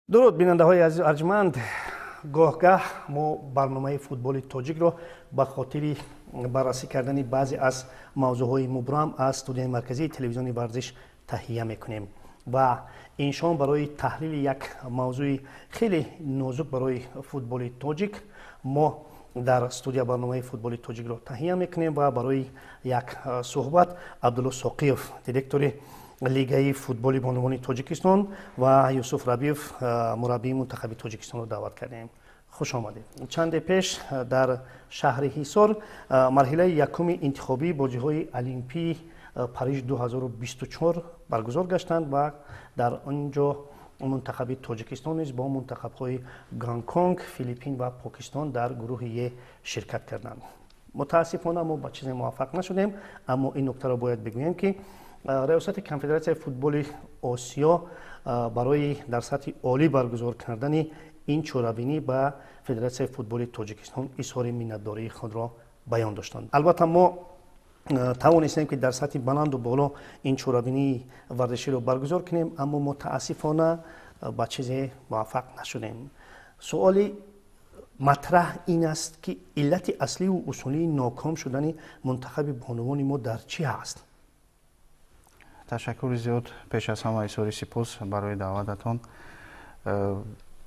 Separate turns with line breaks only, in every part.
дуруд бинандаҳои азиз арҷманд, гоҳ-гоҳ мо барномаи футболи тоҷикро ба хотири баррасӣ кардани баъзе аз мавзӯъҳои мубрам аз студияи марказии телевизиони варзиш таҳия мекунем ва иншон барои таҳлили як мавзӯи хеле нозук барои футболи тоҷик мо дар студия барномаи футболи тоҷикро таҳия мекунем ва барои як суҳбат абдулло соқиев, директори лигаи футболи бонувони тоҷикистон ва юсуф рабиев, мураббии мунтахаби тоҷикистонро даъват кардем. хуш омадед. чанде пеш дар шаҳри ҳисор марҳилаи якуми интихобии боҷиҳои олимпии париж 2024 баргузор гаштанд ва дар он ҷо мунтахаби тоҷикистон низ бо мунтахабҳои гонконг, филиппин ва покистон дар гурӯҳи Е ширкат карданд. мутаассифона мо ба чизе муваффақ нашудем, аммо ин нуктаро бояд бигӯем ки риёсати конфедератсияи футболи осиё барои дар сатҳи олӣ баргузор кардани ин чорабинӣ ба федератсияи футболи тоҷикистон изҳори миннатдории худро баён доштанд. албатта мо тавонистем ки дар сатҳи баланду боло ин чорабинии варзиширо баргузор кунем, аммо мутаассифона ба чизе муваффақ нашудем. суоли матраҳ ин аст ки иллати аслию усулии ноком шудани мунтахаби бонувони мо дар чӣ ҳаст?
ташаккури зиёд пеш аз ҳама изҳори сипос барои даъвататон.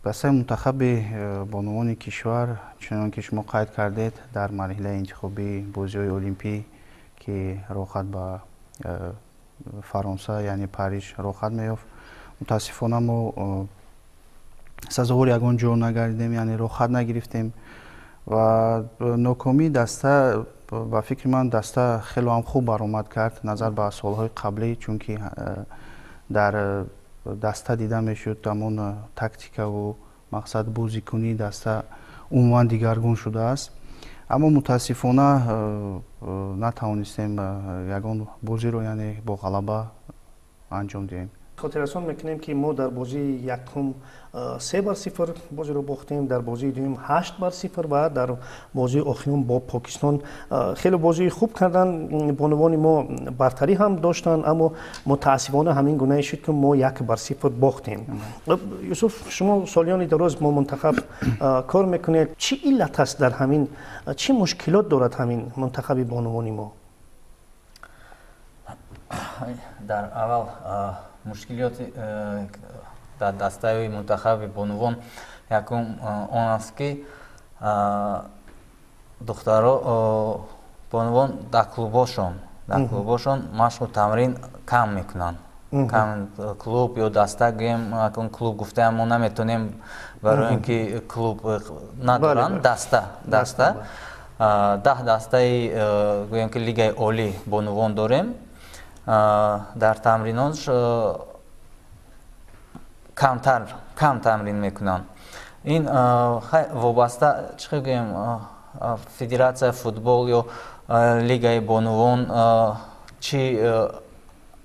дастаи мунтахаби бонувони кишвар, чунон ки шумо қайд кардед, дар марҳилаи интихобии бозиҳои олимпӣ ки роҳхат ба фаронса яъне Париж роҳхат меёфт, мутаассифона мо сазовори ягон ҷо нагардидем, яъне роҳхат нагирифтем ва нокомии даста ба фикри ман даста хеле ҳам хуб баромад кард назар ба солҳои қаблӣ, чунки дар даста дида мешуд ҳамон тактикаву мақсад бозикунии даста умуман дигаргун шудааст. аммо мутаассифона натавонистем ягон бозиро яъне бо ғалаба анҷом диҳем.
хотиррасон мекунем ки мо дар бозии якум 3-0 бозиро бохтем, дар бозии дуюм 8-0 ва дар бозии охирум бо покистон хеле бозии хуб кардан. бонувони мо бартарӣ ҳам доштанд, аммо мутаассифона ҳамин гунае шуд ки мо 1-0 бохтем. юсуф, шумо солиёни дароз бо мунтахаб кор мекунед. чӣ иллат аст дар ҳамин, чӣ мушкилот дорад ҳамин мунтахаби бонувони мо?
дар аввал мушкилоти дар дастаи мунтахаби бонувон якум он аст ки духтаро бонувон дар клубошон машқу тамрин кам мекунанд. кам клуб ё даста гӯем якун клуб гуфтаам мо наметонем барои ин ки клуб надоранд. даста 10 дастаи гӯем ки лигаи олӣ бонувон дорем. дар тамринош кам тамрин мекунанд. ин вобаста чӣ гӯем федератсияи футбол ё лигаи бонувон чӣ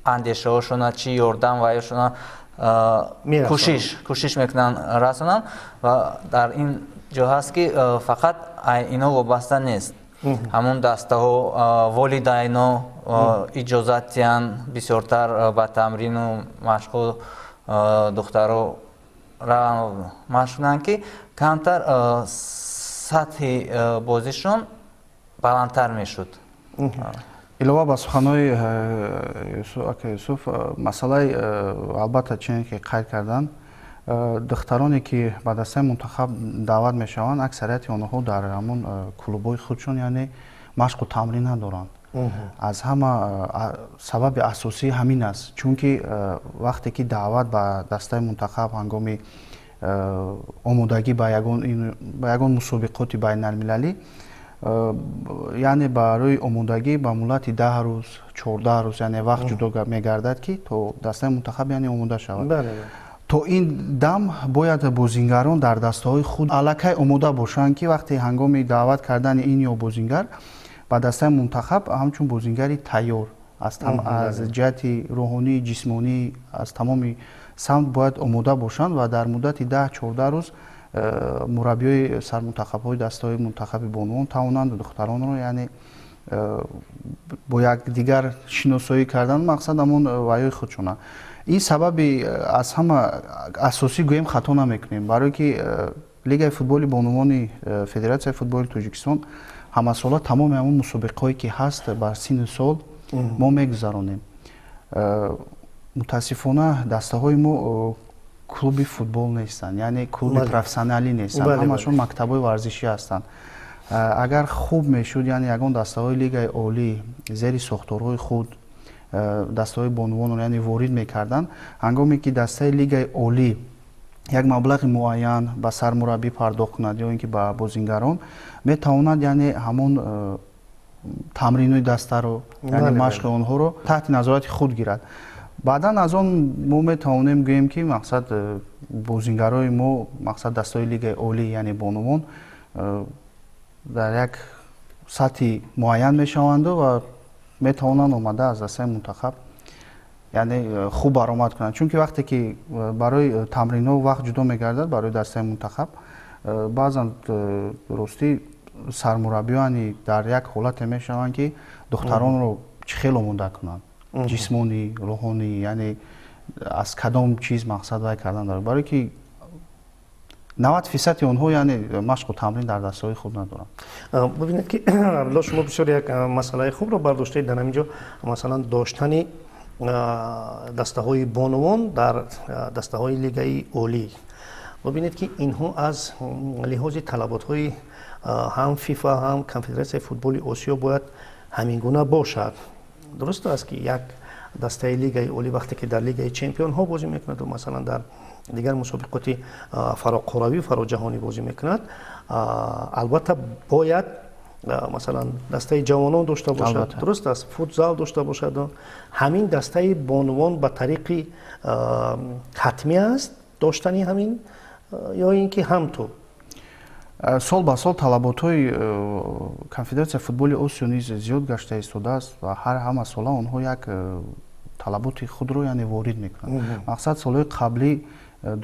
андешаҳошона, чӣ ёрдам ваёшона кӯшиш мекунанд расонанд ва дар ин ҷо ҳаст ки фақат ино вобаста нест. ҳамон дастаҳо волидайно иҷозат диҳанд бисёртар ба тамрину машқу духтаро машқ кунанд ки камтар сатҳи бозишон баландтар мешуд.
илова ба суханҳои ака Юсуф, масъалаи албатта чуне ки қайд карданд, духтароне ки ба дастаи мунтахаб даъват мешаванд, аксарияти онҳо дар ҳамон клубҳои худшон яъне машқу тамрин надоранд. аз ҳама сабаби асосӣ ҳамин аст, чунки вақте ки даъват ба дастаи мунтахаб ҳангоми омодагӣ ба ягон мусобиқоти байналмилалӣ, яъне барои омодагӣ ба муддати 10 рӯз 14 рӯз яъне вақт ҷудо мегардад ки то дастаи мунтахаб яъне омода шавад. то ин дам бояд бозингарон дар дастаҳои худ аллакай омода бошанд ки вақте ҳангоми даъват кардани ин ё бозингар ба дастаи мунтахаб ҳамчун бозингари тайёр аз ҷиҳати рӯҳонӣ, ҷисмонӣ, аз тамоми самт бояд омода бошанд ва дар муддати 10-14 рӯз мураббиёи сармунтахабҳои дастаҳои мунтахаби бонувон тавонанд духтаронро яъне бо якдигар шиносоӣ кардан мақсад ҳамон ваёи худшона. ин сабаби аз ҳама асосӣ гӯем хато намекунем, барое ки лигаи футболи бонувони Федератсияи футболи Тоҷикистон ҳамасола тамоми ҳамон мусобиқаҳое ки ҳаст бар синни сол мо мегузаронем. мутаассифона дастаҳои мо клуби футбол нестанд, яъне клуби профессионалӣ нестанд, ҳамашон мактабҳои варзишӣ ҳастанд. агар хуб мешуд, яъне ягон дастаҳои лигаи олӣ зери сохторҳои худ дастаҳои бонувонро яъне ворид мекарданд, ҳангоме ки дастаи лигаи олӣ як маблағи муайян ба сармураббӣ пардохт кунад ё ин ки ба бозингарон метавонад, яъне ҳамон тамринои дастаро, яъне машқи онҳоро таҳти назорати худ гирад. баъдан аз он мо метавонем гӯем ки мақсад бозингарои мо, мақсад дастаҳои лигаи олӣ яъне бонувон дар як сатҳи муайян мешаванду ва метавонанд омада аз дастаи мунтахаб яъне хуб баромад кунанд. Чунки вақте ки барои тамринҳо вақт ҷудо мегардад барои дастаи мунтахаб, баъзан ростӣ сармураббиёни дар як ҳолате мешаванд ки духтаронро чӣ хел омода кунанд, ҷисмонӣ, рӯҳонӣ, яъне аз кадом чиз мақсад вай кардан дорад, барое ки 90% онҳо яъне машқу тамрин дар дастаҳои худ надоранд.
бибинед ки абдулло шумо бисёр як масъалаи хубро бардоштед дар ҳамин ҷо, масалан доштани дастаҳои бонувон дар дастаҳои лигаи олӣ. бибинед ки инҳо аз лиҳози талаботҳои ҳам фифа ҳам конфедератсияи футболи осиё бояд ҳамин гуна бошад. дуруст аст ки як дастаи лигаи олӣ вақте ки дар лигаи чемпионҳо бозӣ мекунад ва масалан дар дигар мусобиқоти фароқоравӣ фароҷаҳонӣ бозӣ мекунад, албатта бояд масалан дастаи ҷавонон дошта бошад, дуруст аст, футзал дошта бошад. ҳамин дастаи бонувон ба тариқи ҳатмӣ аст доштани ҳамин ё ин ки ҳамту
сол ба сол талаботҳои конфедератсияи футболи осиё низ зиёд гашта истодааст ва ҳама сола онҳо як талаботи худро яъне ворид мекунанд. мақсад солҳои қаблӣ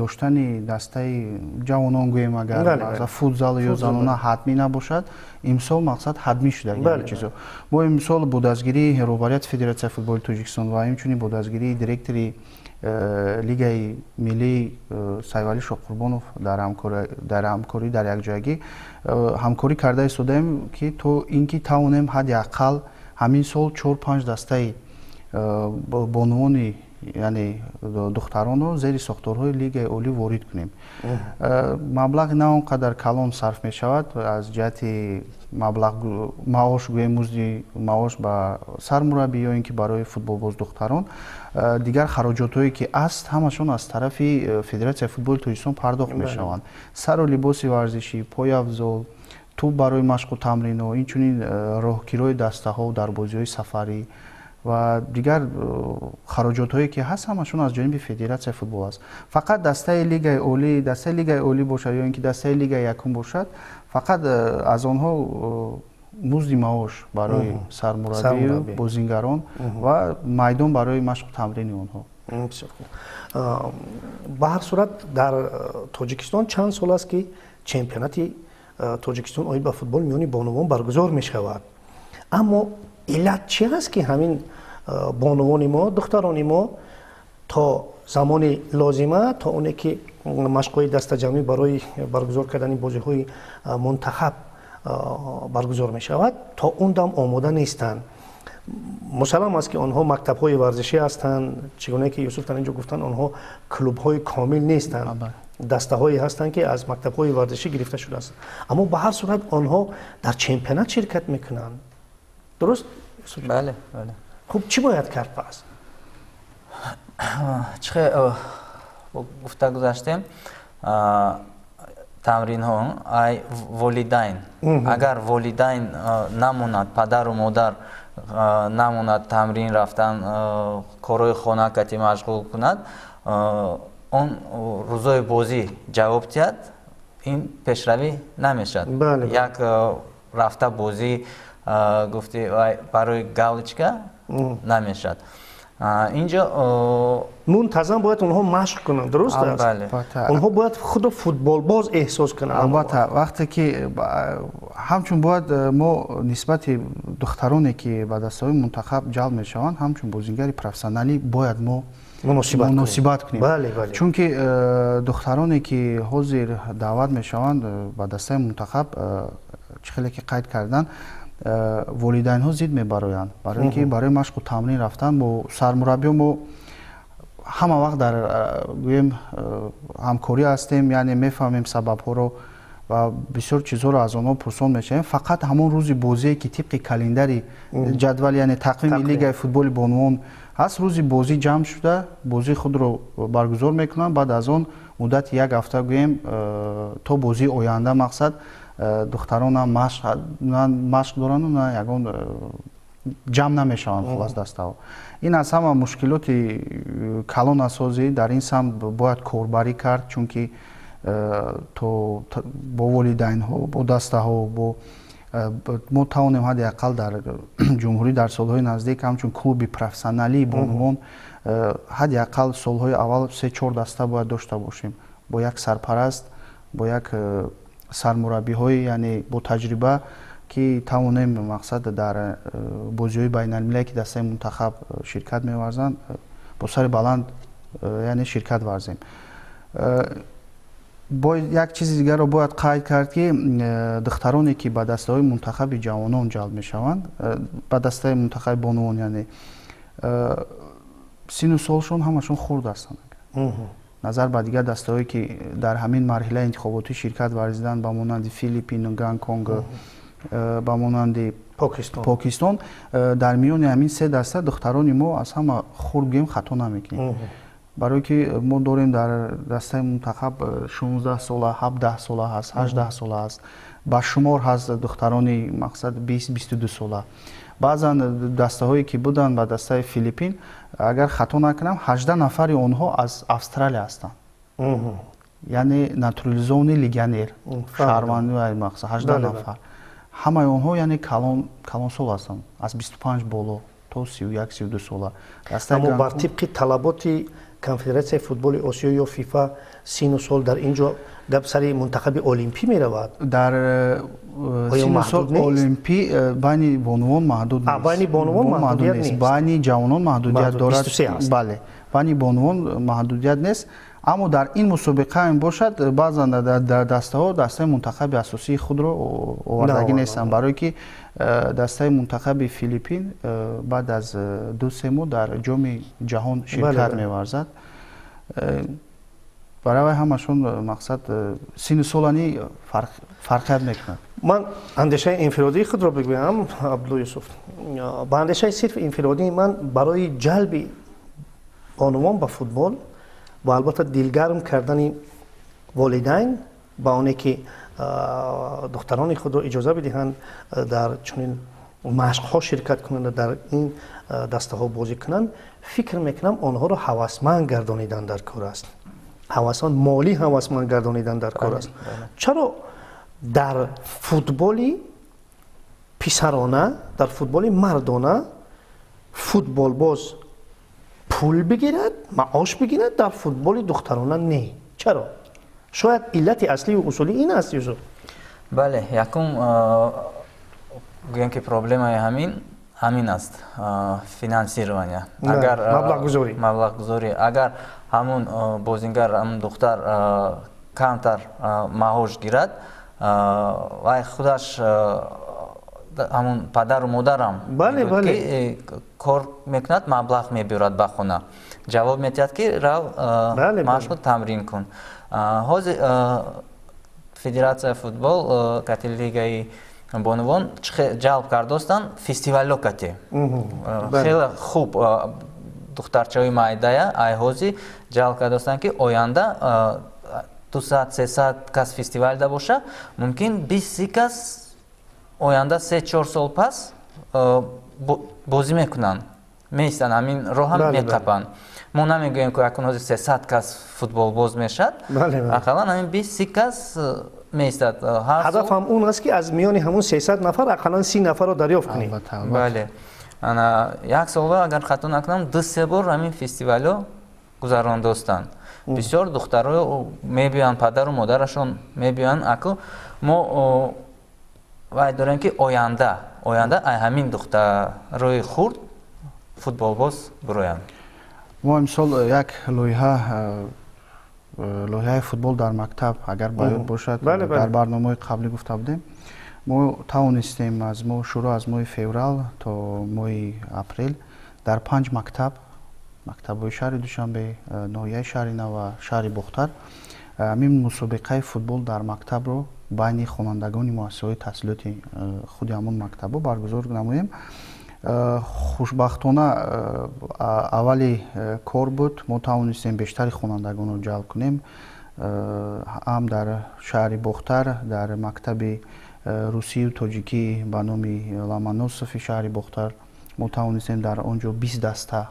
доштани дастаи ҷавонон гӯем агар футзал ё занона ҳатмӣ набошад, имсол мақсад ҳатмӣ шуда ин чизо. мо имсол бо дастгирии роҳбарияти Федератсияи футболи Тоҷикистон ва ҳамчунин бо дастгирии директори лигаи миллии Сайвалӣ Шоқурбонов дар ҳамкорӣ дар якҷоягӣ ҳамкорӣ карда истодаем ки то ин ки тавонем ҳадди аққал ҳамин сол 4-5 дастаи бонувони яъне духтаронро зери сохторҳои лигаи олӣ ворид кунем. маблағи на он қадар калон сарф мешавад аз ҷиҳати маблағ маош гӯем музди маош ба сармураббӣ ё ин ки барои футболбоз духтарон, дигар хароҷотҳое ки аст ҳамашон аз тарафи Федератсияи футболи Тоҷикистон пардохт мешаванд. сару либоси варзишӣ, пойафзол, тӯб барои машқу тамринҳо, инчунин роҳгирои дастаҳо дар бозиҳои сафарӣ ва дигар хароҷотҳое ки ҳаст ҳамашон аз ҷониби Федератсияи футбол аст. фақат дастаи лигаи олӣ бошад ё ин ки дастаи лигаи якум бошад, фақат аз онҳо музди маош барои сармураббию бозингарон ва майдон барои машқу тамрини онҳо.
ба ҳар сурат дар Тоҷикистон чанд сол аст ки чемпионати Тоҷикистон оид ба футбол миёни бонувон баргузор мешавад. аммо علت چی هست که همین بانوان ما دختران ما تا زمان لازمه تا اونه که مشق‌های دست جمعی برای برگزار کردن بازی‌های منتخب برگزار می شود تا اون دم آماده نیستند. مسلم است که آنها مکتب‌های ورزشی هستند، چگونه که یوسف در اینجا گفتن آنها کلوب‌های کامل نیستند، دسته‌هایی هستند که از مکتب‌های ورزشی گرفته شده است، اما به هر صورت آنها در چمپیونات شرکت میکنند. درست؟
بله بله.
خب چی باید کرد پس؟
چه گفته گذاشتیم تمرین ها ای والدین اگر والدین نموند پدر و مادر نموند تمرین رفتن کارهای خانه کتی مشغول کند اون روزای بازی جواب دهد این پیشروی نمیشد. یک رفته بازی گفتی برای گالیچکا نمیشد. اینجا
منتظم باید اونها مشق کنن، درست است؟
بله.
اونها باید خود را فوتبال باز احساس کنن.
البته وقتی که همچون باید ما نسبت دخترانی که به دسته‌های منتخب جلب میشوند همچون بازیگری پروفسیونالی باید ما مناسبت کنیم.
بله بله.
چون که دخترانی که حاضر دعوت میشوند به دسته منتخب چخیلی که قید کردن والدین ها زید میبرویند برای اینکه برای مشق و تمرین رفتن با سرمربی ما همه وقت در گویم همکاری هستیم، یعنی میفهمیم سبب ها رو و بسیار چیزها رو از آنها پرسان میشیم. فقط همون روز بازی که طبق کلندری جدول یعنی تقویم لیگ فوتبال بانوان هست، روز بازی جمع شده بازی خود رو برگزار میکنن، بعد از آن مدت یک هفته گویم تا بازی آینده مقصد دختران هم مشق دارن و نه یگان جمع نمیشوند خلاص دسته ها. این از همه مشکلات کلان اساسی در این سمت باید کاربری کرد، چون که تو با والدین ها با دسته ها با ما توانیم حداقل در جمهوری در سالهای نزدیک همچون کلوب پروفسیونالی بانوان حداقل سالهای اول 3-4 دسته باید داشته باشیم با یک سرپرست با یک سرمربی های یعنی با تجربه که توانیم مقصد در بازی های بین المللی که دسته منتخب شرکت می‌ورزند با سر بلند یعنی شرکت ورزیم. با یک چیز دیگر رو باید قید کرد که دخترانی که به دسته های منتخب جوانان جلب میشوند به دسته منتخب بانوان یعنی سن و سالشون همشون خرد هستند. نظر به دیگر دسته هایی که در همین مرحله انتخاباتی شرکت ورزیدن با مانند فیلیپین، گانکونگ، با مانند پاکستان در میان همین سه دسته دختران ما از همه خرد گیم خطا نمیکنیم. برای که ما داریم در دسته منتخب 16 ساله، 17 ساله هست، 18 ساله هست، با شمار هست دخترانی مقصد 20-22 ساله. بعضا دسته هایی که بودن به دسته فیلیپین اگر خطا نکنم 18 نفر اونها از استرالیا هستند، یعنی ناتورالیزованí لیگانر شهروندی مقصد 18 نفر همه اونها یعنی کلان سال هستند از 25 بالا تا 31-32 ساله.
اما بر طبق طلبات کنفدراسیون فوتبال آسیا یا فیفا سن و سال در اینجا گپ سر منتخب المپی می رود.
در سن و سال المپی بین بانوان محدود نیست.
بین بانوان محدودیت نیست.
بین جوانان محدودیت دارد. بله. بین بانوان محدودیت نیست. اما در این مسابقه هم باشد بعضا در دسته ها دسته منتخب اساسی خود رو آوردگی نیستن، برای که دسته منتخب فیلیپین بعد از 2-3 ماه در جام جهان شرکت می‌ورزد. برای همشون مقصد سن سالانی فرق میکنه.
من اندیشه انفرادی خود را بگویم عبدالله یوسف، با اندیشه صرف انفرادی من برای جلب بانوان به فوتبال و البته دلگرم کردن والدین با اونی که دختران خود را اجازه بدهند در چنین مشق ها شرکت کنند، در این دسته ها بازی کنند، فکر میکنم آنها را هوسمند گردانیدن در کار است. هوسمند مالی هوسمند گردانیدن در کار است. چرا در فوتبال پسرانه، در فوتبال مردانه فوتبال باز پول بگیرد، معاش بگیرد، در فوتبال دخترانه نه؟ چرا؟ شاید علت اصلی و اصولی این است یوسف.
بله، یکم گویم که پروبلم همین است، فینانسیروانی. اگر مبلغ گذاری اگر همون بازیگر همون دختر کمتر معاش گیرد و خودش همون پدر و مادرم که کار میکند مبلغ میبرد به خونه، جواب میدهد که رو مشق تمرین کن. حاضر فدراسیون فوتبال کتی لیگای بانوان جلب کردستن فستیوال کتی خیلی خوب دخترچه‌های مایدایا ای حاضر جلب کردستن که آینده 200-300 کس فستیوال دا باشه، ممکن 20 کس آینده 3-4 سال پس بازی میکنن، میستن همین راه هم میقپن. ما نمیگوییم که اکنون 300 کس فوتبال باز میشد، اقلا همین 20 کس میستد.
هدف هم اون است که از میان همون 300 نفر اقلا 30 نفر رو دریافت کنیم.
بله. ана як сола агар хато накунам 2-3 бор ҳамин фестивалё гузарондостанд. Бисёр духтаро мебиёянд, падару модарашон мебиёянд, аку мо вай дорем ки оянда ҳамин духтарои хурд футболбоз бироянд.
мо имсол як лоиҳаи футбол дар мактаб агар ба ёд бошад, дар барномаи қаблӣ гуфта будем, мо тавонистем шурӯъ аз моҳи феврал то моҳи апрел дар 5 мактабҳои шаҳри Душанбе, ноҳияи шаҳри Нав ва шаҳри Бухтар ҳамин мусобиқаи футбол дар мактабро байни хонандагони муассисаҳои таҳсилоти худи ҳамон мактабҳо баргузор намоем. хушбахтона аввали кор буд, мо тавонистем бештари хонандагонро ҷалб кунем, ҳам дар шаҳри Бухтар, дар мактаби русию тоҷикӣ ба номи Ломоносови шаҳри Бухтар мо тавонистем дар он ҷо 20 даста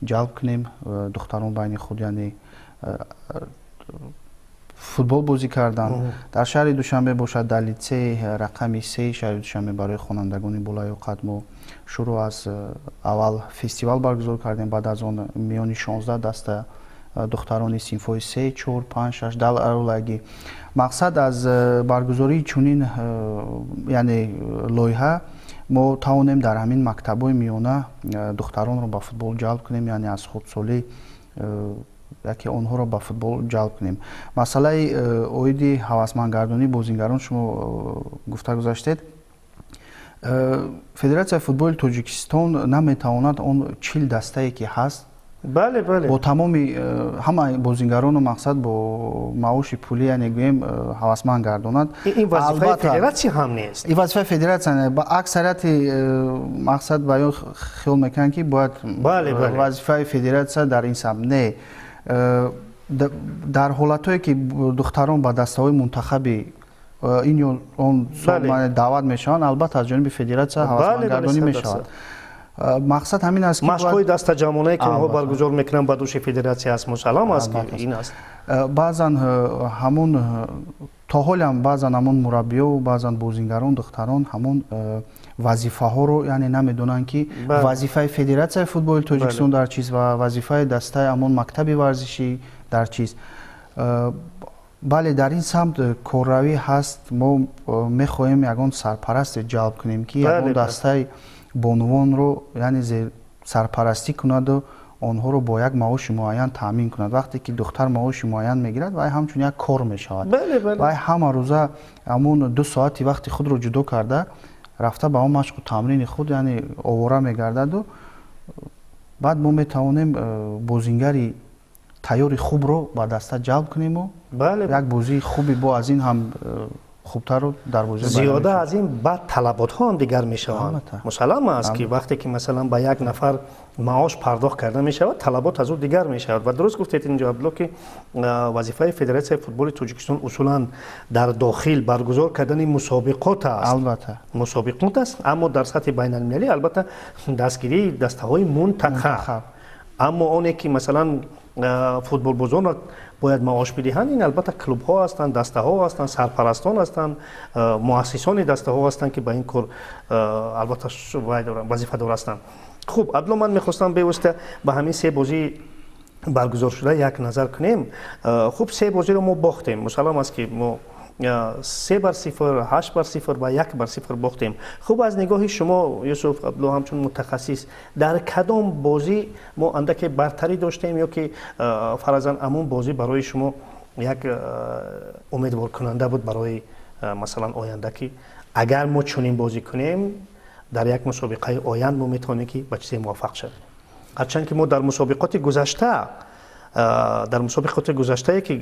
ҷалб кунем, духтарон байни худ яъне футбол бозӣ кардан. Дар шаҳри Душанбе бошад, дар литсеи рақами 3 шаҳри Душанбе барои хонандагони болаёқат мо шурӯъ аз аввал фестивал баргузор кардем, баъд аз он миёни 16 даста духтарони синфҳои 3, 4, 5, 6 дар аролагӣ. Мақсад аз баргузории чунин яъне лоиҳа мо тавонем дар ҳамин мактабҳои миёна духтаронро ба футбол ҷалб кунем, яъне аз хурдсолӣ яке онҳоро ба футбол ҷалб кунем. Масъалаи оиди ҳавасмандгардонии бозингарон шумо гуфта гузаштед. Федератсияи футболи Тоҷикистон наметавонад он 40 дастае ки ҳаст бо тамоми ҳама бозингарону мақсад бо маоши пулӣ яъне гӯем ҳавасманд гардонад.
ин вазифаи федератсия ҳам нест.
ин вазифаи федератсия не. Ба аксарияти мақсад ба ё хиёл мекунанд ки бояд вазифаи федератсия дар ин самт не. дар ҳолатҳое ки духтарон ба дастаҳои мунтахаби ин ё он даъват мешаванд, албатта аз ҷониби федератсия ҳавасмандгардонӣ мешавад. мақсад ҳамин аст ки
машқҳои дастаҷамонае ки онҳо баргузор мекунанд ба дӯши федератсия аст, мусаллам аст ки ин аст.
баъзан ҳамон то ҳолам баъзан ҳамон мураббиё, баъзан бозингарон, духтарон ҳамон вазифаҳоро яъне намедонанд ки вазифаи федератсияи футболи Тоҷикистон дар чист ва вазифаи дастаи ҳамон мактаби варзишӣ дар чист. бале дар ин самт корравӣ ҳаст. мо мехоҳем ягон сарпарасте ҷалб кунем ки ягон дастаи бонувонро яъне сарпарастӣ кунаду онҳоро бо як маоши муайян таъмин кунад. вақте ки духтар маоши муайян мегирад, вай ҳамчун як кор мешавад. вай ҳама рӯза ҳамон 2 соати вақти худро ҷудо карда рафта ба он машқу тамрини худ яъне овора мегардаду баъд мо метавонем бозингари тайёри хубро ба даста ҷалб кунему як бозии хуби бо аз ин ҳам хубтару дар бозӣ
зиёда аз ин баъд талаботҳо ҳам дигар мешаванд. мусаллам аст ки вақте ки масалан ба як нафар маош пардохт карда мешавад, талабот аз ӯ дигар мешавад. ва дуруст гуфтед инҷо Абдулло ки вазифаи Федератсияи футболи Тоҷикистон усулан дар дохил баргузор кардани мусобиқот аст.
албатта
мусобиқот аст, аммо дар сатҳи байналмилалӣ албатта дастгирии дастаҳои мунтахаб. аммо оне ки масалан футболбозонро бояд маош бидиҳанд, ин албатта клубҳо ҳастанд, дастаҳо ҳастанд, сарпарастон ҳастанд, муассисони дастаҳо ҳастанд ки ба ин кор албатта вазифадор ҳастанд. хуб, Абдулло, ман мехостам бевосита ба ҳамин се бозии баргузоршуда як назар кунем. хуб, се бозиро мо бохтем. мусаллам аст ки мо 3-0, 8-0 ва 1-0 бохтем. хуб, аз нигоҳи шумо Юсуф, Абдулло, ҳамчун мутахассис, дар кадом бозӣ мо андаке бартарӣ доштем ё ки фаразан амон бозӣ барои шумо як умедворкунанда буд барои масалан оянда ки агар мо чунин бозӣ кунем дар як мусобиқаи оянд мо метавонем ки ба чизе муваффақ шавем. ҳарчанд ки мо дар мусобиқоти гузаштае ки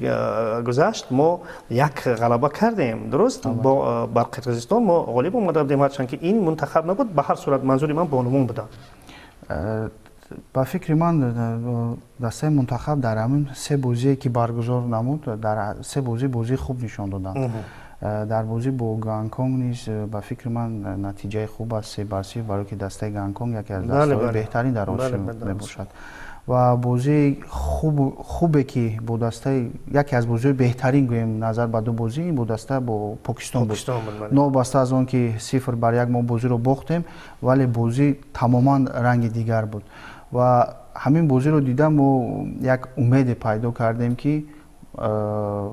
гузашт мо як ғалаба кардем, дуруст? бар Қирғизистон мо ғолиб омада будем, ҳарчанд ки ин мунтахаб набуд. ба ҳар сурат манзури ман бонувон буданд.
ба фикри ман дастаи мунтахаб дар ҳамин се бозие ки баргузор намуд, дар се бозӣ хуб нишон доданд. дар бозӣ бо Гонконг низ ба фикри ман натиҷаи хуб аст. 3-0 барои ки дастаи Гонконг яке аз дастаҳои беҳтарин дар Осиё мебошад. ва бозии хубе ки бо дастаи яке аз бозиҳои беҳтарин гӯем назар ба ду бозӣ ин бо даста бо покистон буд нобаста аз он ки 0-1 мо бозиро бохтем вале бозӣ тамоман ранги дигар буд ва ҳамин бозиро дида мо як умеде пайдо кардем ки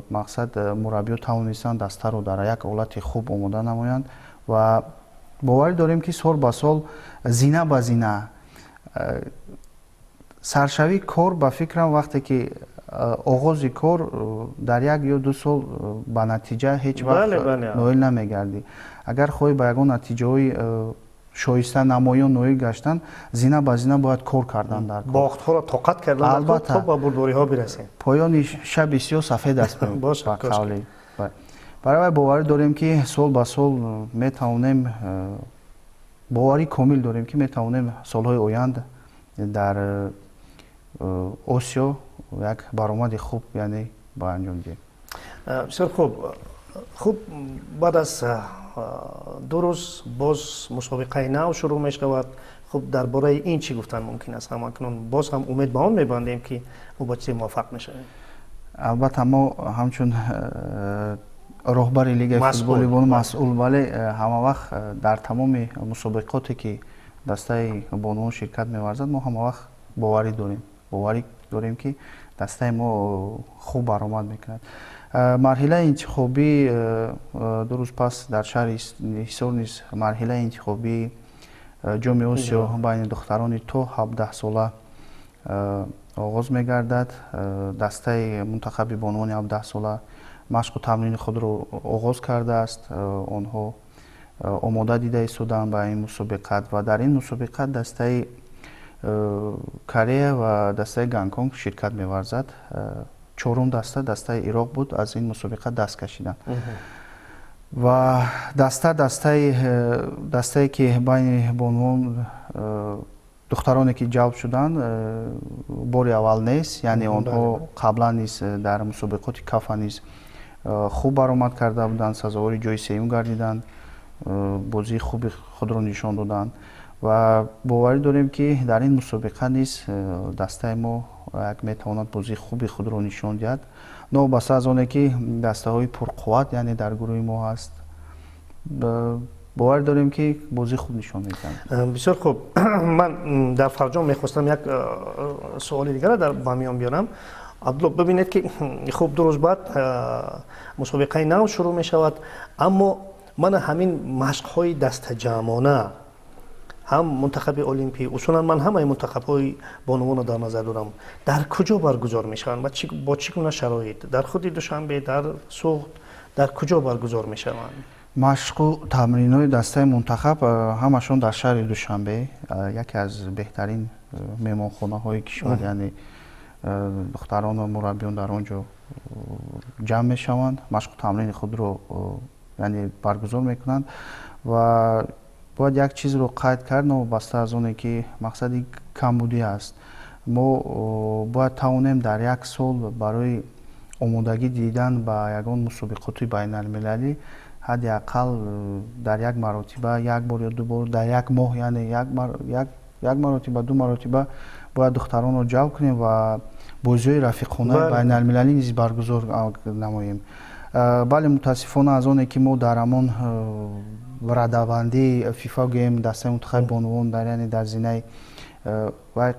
мақсад мураббиё тавонистанд дастаро дар як ҳолати хуб омода намоянд ва боварӣ дорем ки сол ба сол зина ба зина саршавии кор ба фикрам вақте ки оғози кор дар 1 ё 2 сол ба натиҷа ҳеҷ вақт ноил намегардӣ агар хоҳӣ ба ягон натиҷаҳои шоиста намоён ноил гаштан зина ба зина бояд кор кардан дар
бохтҳоро тоқат кардан
албатта
то ба бурдориҳо бирасем
поёни шаби сиёҳ сафед аст ба қавли баробар боварӣ дорем ки сол ба сол метавонем боварӣ комил дорем ки метавонем солҳои оянда дар осиё як баромади хуб яъне ба анҷом диҳем.
бисёр хуб баъд аз 2 рӯз боз мусобиқаи нав шурӯъ мешавад. хуб дар бораи ин чӣ гуфтан мумкин аст? ҳамакнун боз ҳам умед ба он мебандем ки мо ба чизе муваффақ мешавем.
албатта мо ҳамчун роҳбари лигаи футболи бонун масъул вале ҳама вақт дар тамоми мусобиқоте ки дастаи бонуон ширкат меварзад мо ҳама вақт боварӣ дорем ки дастаи мо хуб баромад мекунад. марҳилаи интихобӣ 2 рӯз пас дар шаҳри ҳисор низ марҳилаи интихобии ҷоми осиё байни духтарони то 17 сола оғоз мегардад. дастаи мунтахаби бонуони 17 сола машқу тамрини худро оғоз кардааст. онҳо омода дида истоданд ба ин мусобиқат ва дар ин мусобиқат дастаи корея ва дастаи гонконг ширкат меварзад. чорум дастаи ироқ буд аз ин мусобиқа даст кашиданд ва дастае ки байни бонуон духтароне ки ҷалб шуданд бори аввал нест, яъне онҳо қаблан низ дар мусобиқоти кафа низ хуб баромад карда буданд, сазовори ҷои сеюм гардиданд, бозии хуби худро нишон доданд ва боварӣ дорем ки дар ин мусобиқа низ дастаи мо як метавонад бозии хуби худро нишон диҳад. новобаста аз оне ки дастаҳои пурқувват яъне дар гурӯҳи мо ҳаст, боварӣ дорем ки бозии хуб нишон медиҳанд.
бисёр хуб. ман дар фарҷом мехостам як суоли дигаро ба миён биёрам. абдулло, бибинед ки хуб 2 рӯз баъд мусобиқаи нав шурӯъ мешавад, аммо мана ҳамин машқҳои дастаҷамона ҳам мунтахаби олимпӣ, усулан ман ҳамаи мунтахабҳои бонувонро дар назар дорам, дар куҷо баргузор мешаванд? бо чӣ гуна шароит? дар худи Душанбе, дар Суғд, дар куҷо баргузор мешаванд?
машқу тамринҳои дастаи мунтахаб ҳамашон дар шаҳри Душанбе, яке аз беҳтарин меҳмонхонаҳои кишвар, яъне духтарону мураббиён дар он ҷо ҷамъ мешаванд, машқу тамрини худро яъне баргузор мекунанд ва бояд як чизро қайд кард, новобаста аз оне ки мақсади камбудӣ аст. мо бояд тавонем дар як сол барои омодагӣ дидан ба ягон мусобиқоти байналмилалӣ ҳадди ақал дар як маротиба, як бор ё 2 бор дар як моҳ, яъне як маротиба 2 маротиба бояд духтаронро ҷалб кунем ва бозиҳои рафиқонаи байналмилалӣ низ баргузор намоем. бале мутаассифона аз оне ки мо дар ҳамон радавандии фифа гӯем дастаи мунтахаби бонувон яъне дар зинаи вай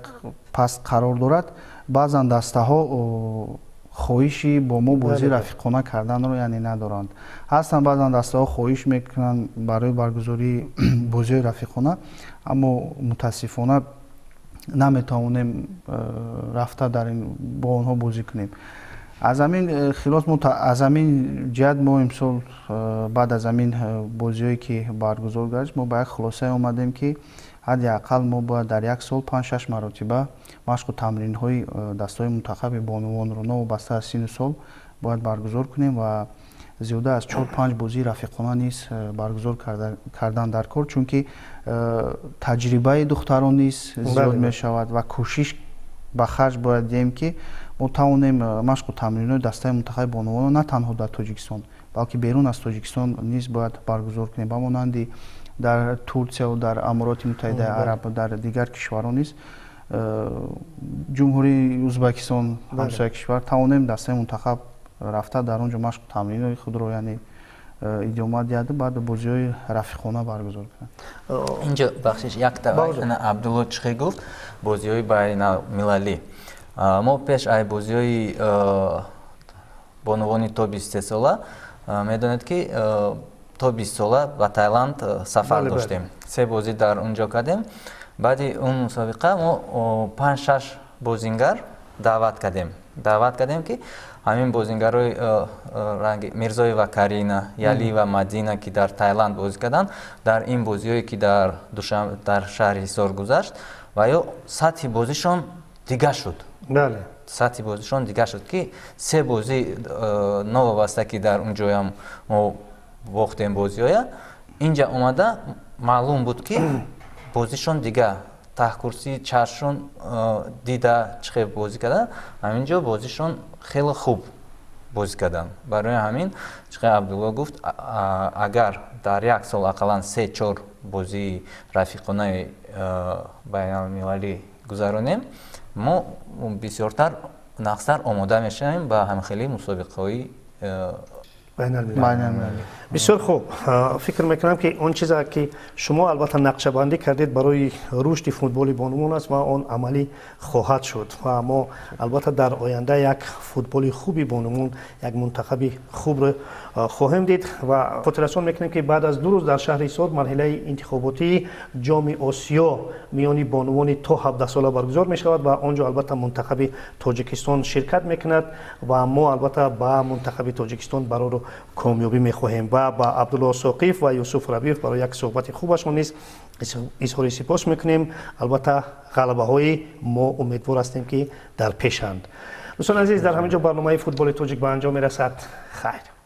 паст қарор дорад, баъзан дастаҳо хоҳиши бо мо бозии рафиқона карданро яъне надоранд. ҳастанд баъзан дастаҳо хоҳиш мекунанд барои баргузории бозиҳои рафиқона, аммо мутаассифона наметавонем рафта бо онҳо бозӣ кунем. аз ҳамин хилос аз ҳамин ҷиҳат мо имсол баъд аз ҳамин бозиҳое ки баргузор гашт, мо ба як хулосае омадем ки ҳадди ақал мо бояд дар як сол 5-6 маротиба машқу тамринҳои дастаҳои мунтахаби бонувонро новобаста аз сину сол бояд баргузор кунем ва зиёда аз 4-5 бозии рафиқона низ баргузор кардан дар кор, чунки таҷрибаи духтарон низ зиёд мешавад ва кӯшиш ба харҷ бояд диҳем ки мо тавонем машқу тамринҳои дастаи мунтахаби бонувонро на танҳо дар Тоҷикистон, балки берун аз Тоҷикистон низ бояд баргузор кунем, ба монанди дар Турсия ва дар Амороти Муттаҳидаи Араб ва дар дигар кишварон низ ҷумҳурии ӯзбекистон ҳамсояи кишвар тавонем дастаи мунтахаб рафта дар он ҷо машқу тамринои худро яъне идома диҳад баъд бозиҳои рафиқона баргузор кунад.
инҷо бахшиш як абдулло чихӣ гуфт бозиҳои байналмилалӣ. мо пеш ай бозиҳои бонувони то 23 сола медонед ки то 20 сола ба Таиланд сафар доштем. 3 бозӣ дар он ҷо кардем. баъди он мусобиқа мо 5-6 бозингар даъват кардем ки ҳамин бозингарои ранги Мирзоева Карина, Ялиева Мадина ки дар Таиланд бозӣ карданд, дар ин бозиҳое ки дар шаҳри Ҳисор гузашт ва ё сатҳи бозишон дига шуд.
бале
сатҳи бозишон дига шуд ки 3 бозӣ новобаста ки дар он ҷоям мо бохтем бозиҳоя, инҷа омада маълум буд ки бозишон дига таҳкурсии чашмшон дида чихе бозӣ кардан, ҳамин ҷо бозишон хеле хуб бозӣ кардан. Барои ҳамин чихе Абдулло гуфт агар дар як сол ақаллан 3-4 бозии рафиқонаи байналмилалӣ гузаронем, мо бисёртар нақстар омода мешавем ба ҳамхели мусобиқаҳои
байналмилалӣ. бисёр хуб. фикр мекунам ки он чизе ки шумо албатта нақшабандӣ кардед барои рушди футболи бонувон аст ва он амалӣ хоҳад шуд ва мо албатта дар оянда як футболи хуби бонувон, як мунтахаби хубро хоҳем дид ва хотиррасон мекунем ки баъд аз 2 рӯз дар шаҳри Ҳисор марҳилаи интихоботии ҷоми Осиё миёни бонувони то 17 сола баргузор мешавад ва он ҷо албатта мунтахаби Тоҷикистон ширкат мекунад ва мо албатта ба мунтахаби Тоҷикистон бароро комёбӣ мехоҳем. ба Абдулло Соқиф ва Юсуф Рабиев барои як суҳбати хубашон низ изҳори сипос мекунем. албатта ғалабаҳои мо умедвор ҳастем ки дар пешанд. дӯстон азиз, дар ҳамин ҷо барномаи футболи тоҷик ба анҷом мерасад. хайр.